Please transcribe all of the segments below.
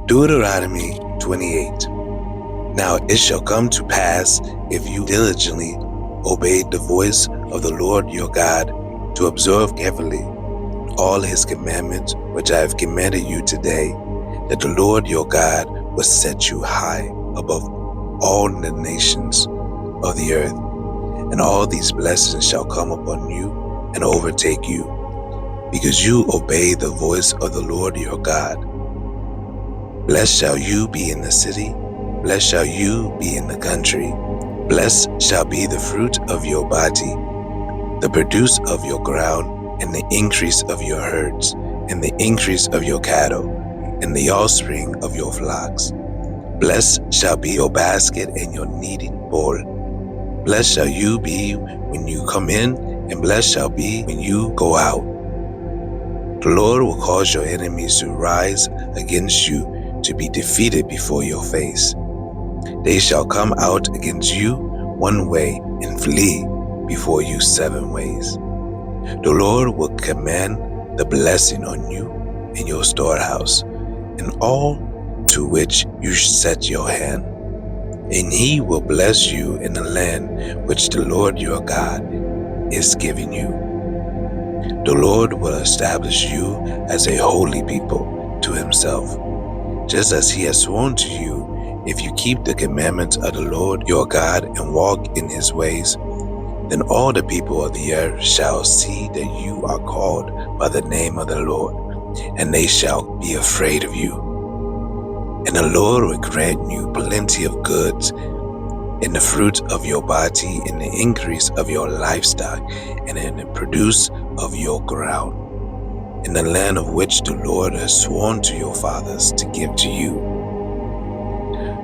Deuteronomy 28. Now it shall come to pass, if you diligently obey the voice of the Lord your God, to observe carefully all his commandments which I have commanded you today, that the Lord your God will set you high above all the nations of the earth, and all these blessings shall come upon you and overtake you, because you obey the voice of the Lord your God. Blessed shall you be in the city, blessed shall you be in the country. Blessed shall be the fruit of your body, the produce of your ground, and the increase of your herds, and the increase of your cattle, and the offspring of your flocks. Blessed shall be your basket and your kneading bowl. Blessed shall you be when you come in, and blessed shall be when you go out. The Lord will cause your enemies to rise against you, to be defeated before your face. They shall come out against you one way and flee before you 7 ways. The Lord will command the blessing on you in your storehouse, and all to which you set your hand. And he will bless you in the land which the Lord your God is giving you. The Lord will establish you as a holy people to himself, just as he has sworn to you, if you keep the commandments of the Lord your God and walk in his ways. Then all the people of the earth shall see that you are called by the name of the Lord, and they shall be afraid of you. And the Lord will grant you plenty of goods, in the fruit of your body, in the increase of your livestock, and in the produce of your ground, in the land of which the Lord has sworn to your fathers to give to you.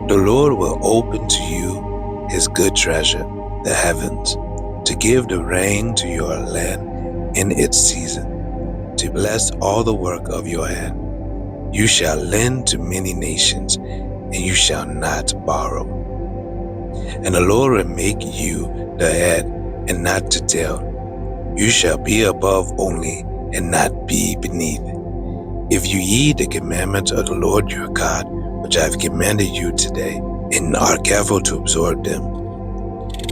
The Lord will open to you his good treasure, the heavens, to give the rain to your land in its season, to bless all the work of your hand. You shall lend to many nations, and you shall not borrow. And the Lord will make you the head and not the tail. You shall be above only and not be beneath. If you heed the commandments of the Lord your God, which I have commanded you today, and are careful to observe them,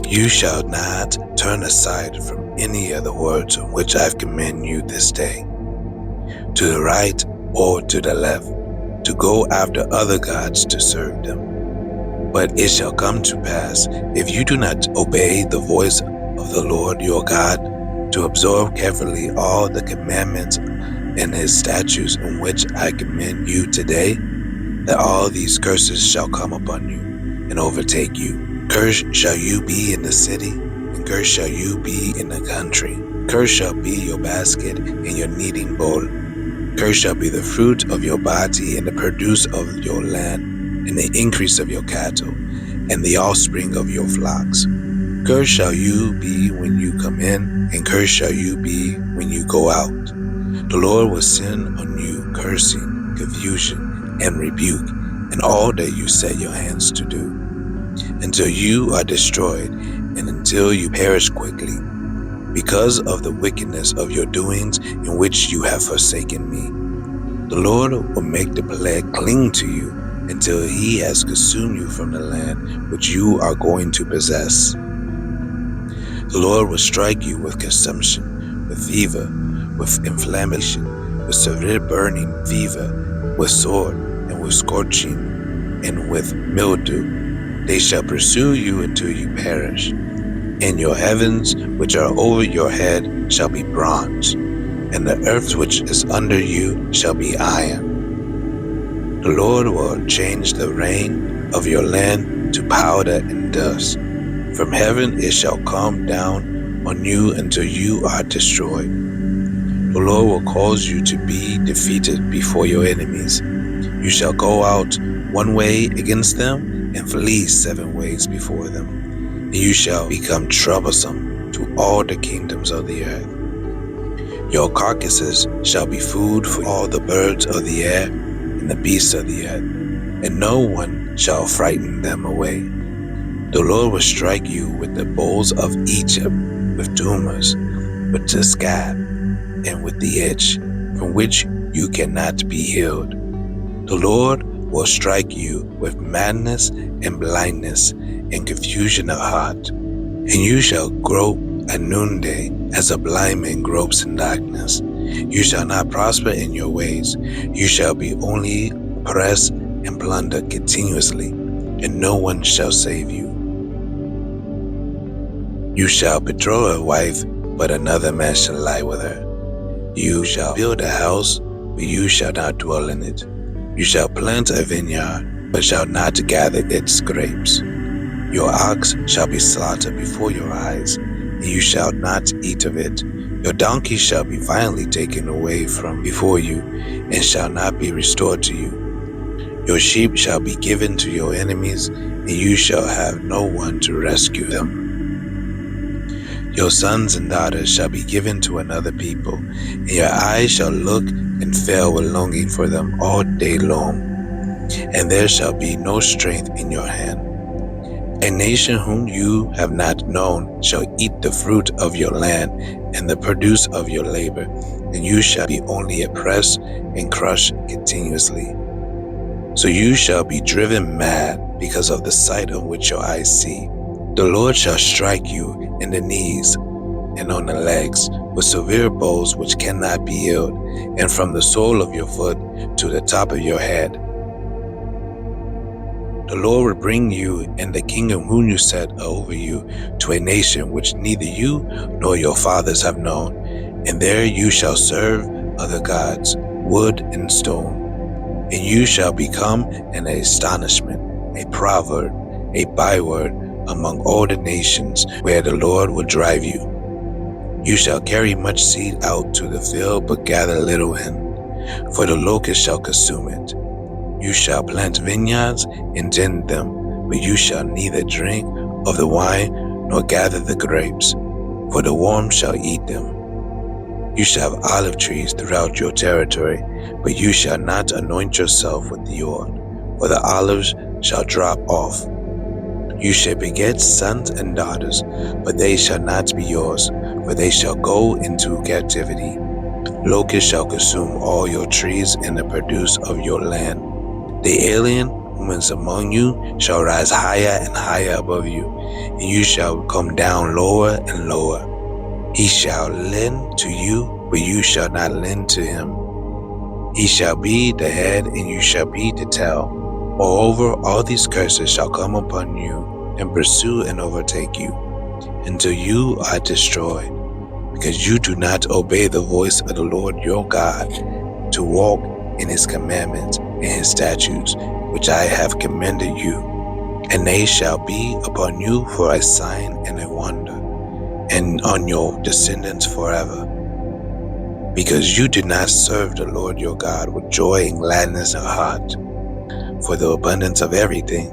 you shall not turn aside from any of the words on which I have commanded you this day, to the right or to the left, to go after other gods to serve them. But it shall come to pass, if you do not obey the voice of the Lord your God, to observe carefully all the commandments and his statutes on which I command you today, that all these curses shall come upon you and overtake you. Cursed shall you be in the city, and cursed shall you be in the country. Cursed shall be your basket and your kneading bowl. Cursed shall be the fruit of your body and the produce of your land, and the increase of your cattle, and the offspring of your flocks. Cursed shall you be when you come in, and cursed shall you be when you go out. The Lord will send on you cursing, confusion, and rebuke, and all that you set your hands to do, until you are destroyed, and until you perish quickly, because of the wickedness of your doings in which you have forsaken me. The Lord will make the plague cling to you until he has consumed you from the land which you are going to possess. The Lord will strike you with consumption, with fever, with inflammation, with severe burning fever, with sword, and with scorching, and with mildew. They shall pursue you until you perish. And your heavens which are over your head shall be bronze, and the earth which is under you shall be iron. The Lord will change the rain of your land to powder and dust. From heaven it shall come down on you until you are destroyed. The Lord will cause you to be defeated before your enemies. You shall go out one way against them, and flee 7 ways before them. And you shall become troublesome to all the kingdoms of the earth. Your carcasses shall be food for all the birds of the air and the beasts of the earth, and no one shall frighten them away. The Lord will strike you with the bulls of Egypt, with tumors, with the scab, and with the itch, from which you cannot be healed. The Lord will strike you with madness and blindness and confusion of heart. And you shall grope at noonday as a blind man gropes in darkness. You shall not prosper in your ways. You shall be only oppressed and plundered continuously, and no one shall save you. You shall betroth a wife, but another man shall lie with her. You shall build a house, but you shall not dwell in it. You shall plant a vineyard, but shall not gather its grapes. Your ox shall be slaughtered before your eyes, and you shall not eat of it. Your donkey shall be violently taken away from before you, and shall not be restored to you. Your sheep shall be given to your enemies, and you shall have no one to rescue them. Your sons and daughters shall be given to another people, and your eyes shall look and fail with longing for them all day long, and there shall be no strength in your hand. A nation whom you have not known shall eat the fruit of your land and the produce of your labor, and you shall be only oppressed and crushed continuously. So you shall be driven mad because of the sight of which your eyes see. The Lord shall strike you in the knees and on the legs with severe blows which cannot be healed, and from the sole of your foot to the top of your head. The Lord will bring you and the kingdom whom you set over you to a nation which neither you nor your fathers have known, and there you shall serve other gods, wood and stone. And you shall become an astonishment, a proverb, a byword among all the nations where the Lord will drive you. You shall carry much seed out to the field, but gather little in, for the locust shall consume it. You shall plant vineyards and tend them, but you shall neither drink of the wine nor gather the grapes, for the worm shall eat them. You shall have olive trees throughout your territory, but you shall not anoint yourself with the oil, for the olives shall drop off. You shall beget sons and daughters, but they shall not be yours, for they shall go into captivity. Locusts shall consume all your trees and the produce of your land. The alien whom is among you shall rise higher and higher above you, and you shall come down lower and lower. He shall lend to you, but you shall not lend to him. He shall be the head, and you shall be the tail. Moreover, all these curses shall come upon you, and pursue and overtake you, until you are destroyed, because you do not obey the voice of the Lord your God, to walk in his commandments and his statutes, which I have commanded you. And they shall be upon you for a sign and a wonder, and on your descendants forever. Because you did not serve the Lord your God with joy and gladness of heart, for the abundance of everything.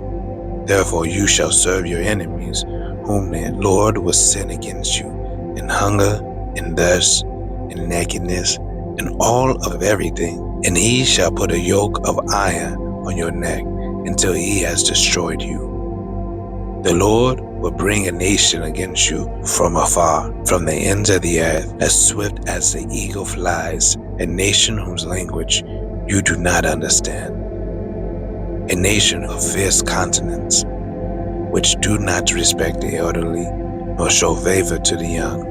Therefore you shall serve your enemies, whom the Lord will send against you, in hunger, and thirst, and nakedness, and all of everything. And he shall put a yoke of iron on your neck until he has destroyed you. The Lord will bring a nation against you from afar, from the ends of the earth, as swift as the eagle flies, a nation whose language you do not understand, a nation of fierce countenance, which do not respect the elderly, nor show favor to the young.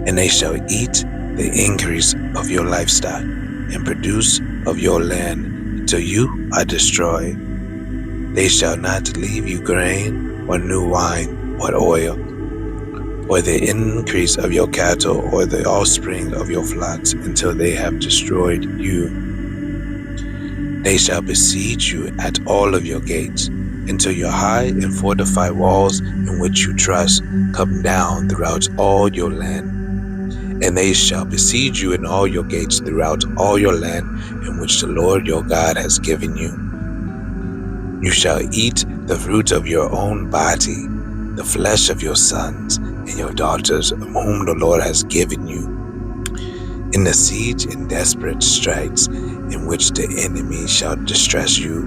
And they shall eat the increase of your livestock, and produce of your land until you are destroyed. They shall not leave you grain, or new wine, or oil, or the increase of your cattle, or the offspring of your flocks, until they have destroyed you. They shall besiege you at all of your gates, until your high and fortified walls in which you trust come down throughout all your land. And they shall besiege you in all your gates throughout all your land in which the Lord your God has given you. You shall eat the fruit of your own body, the flesh of your sons and your daughters, whom the Lord has given you, in the siege and desperate strikes in which the enemy shall distress you.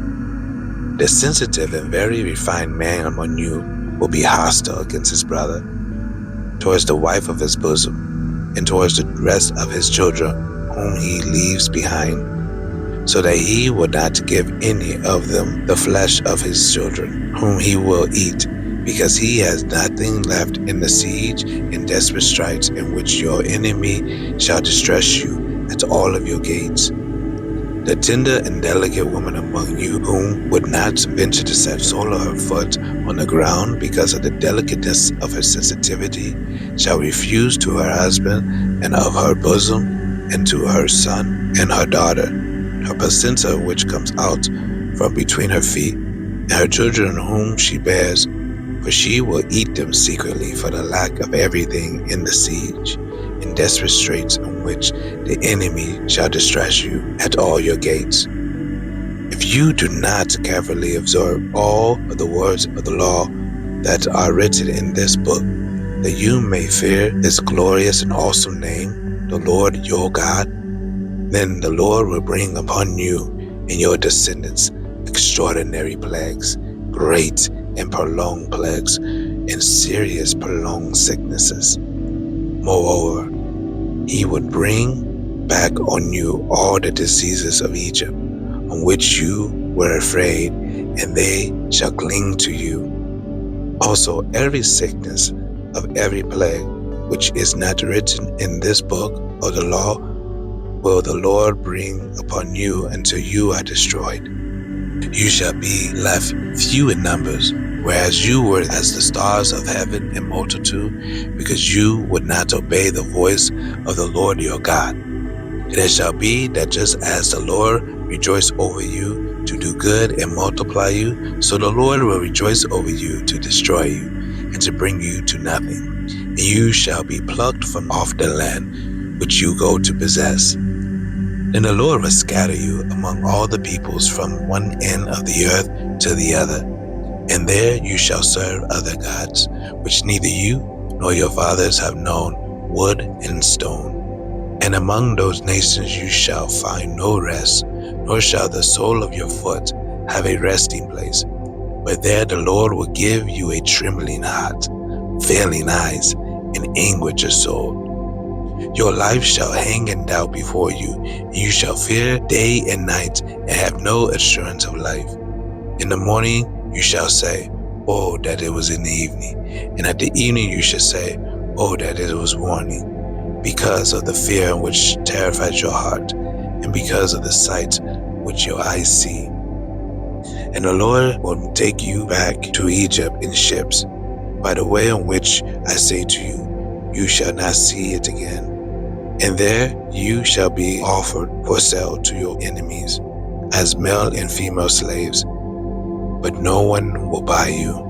The sensitive and very refined man among you will be hostile against his brother, towards the wife of his bosom, and towards the rest of his children whom he leaves behind. so that he will not give any of them the flesh of his children, whom he will eat, because he has nothing left in the siege and desperate strife in which your enemy shall distress you at all of your gates. The tender and delicate woman among you, whom would not venture to set sole of her foot on the ground because of the delicateness of her sensitivity, shall refuse to her husband and of her bosom, and to her son and her daughter, her placenta which comes out from between her feet, and her children whom she bears, for she will eat them secretly for the lack of everything in the siege, in desperate straits in which the enemy shall distress you at all your gates. If you do not carefully observe all of the words of the law that are written in this book, that you may fear his glorious and awesome name, the Lord your God, then the Lord will bring upon you and your descendants extraordinary plagues, great and prolonged plagues, and serious prolonged sicknesses. Moreover, he would bring back on you all the diseases of Egypt, on which you were afraid, and they shall cling to you. Also, every sickness of every plague, which is not written in this book of the law, will the Lord bring upon you until you are destroyed. You shall be left few in numbers, whereas you were as the stars of heaven in multitude, because you would not obey the voice of the Lord your God. And it shall be that just as the Lord rejoiced over you to do good and multiply you, so the Lord will rejoice over you to destroy you and to bring you to nothing. And you shall be plucked from off the land which you go to possess. Then the Lord will scatter you among all the peoples from one end of the earth to the other. And there you shall serve other gods, which neither you nor your fathers have known, wood and stone. And among those nations you shall find no rest, nor shall the sole of your foot have a resting place. But there the Lord will give you a trembling heart, failing eyes, and anguish of soul. Your life shall hang in doubt before you, and you shall fear day and night, and have no assurance of life. In the morning you shall say, oh, that it was in the evening. And at the evening you shall say, oh, that it was morning. Because of the fear which terrifies your heart, and because of the sight which your eyes see. And the Lord will take you back to Egypt in ships, by the way on which I say to you, you shall not see it again. And there you shall be offered for sale to your enemies, as male and female slaves, but no one will buy you.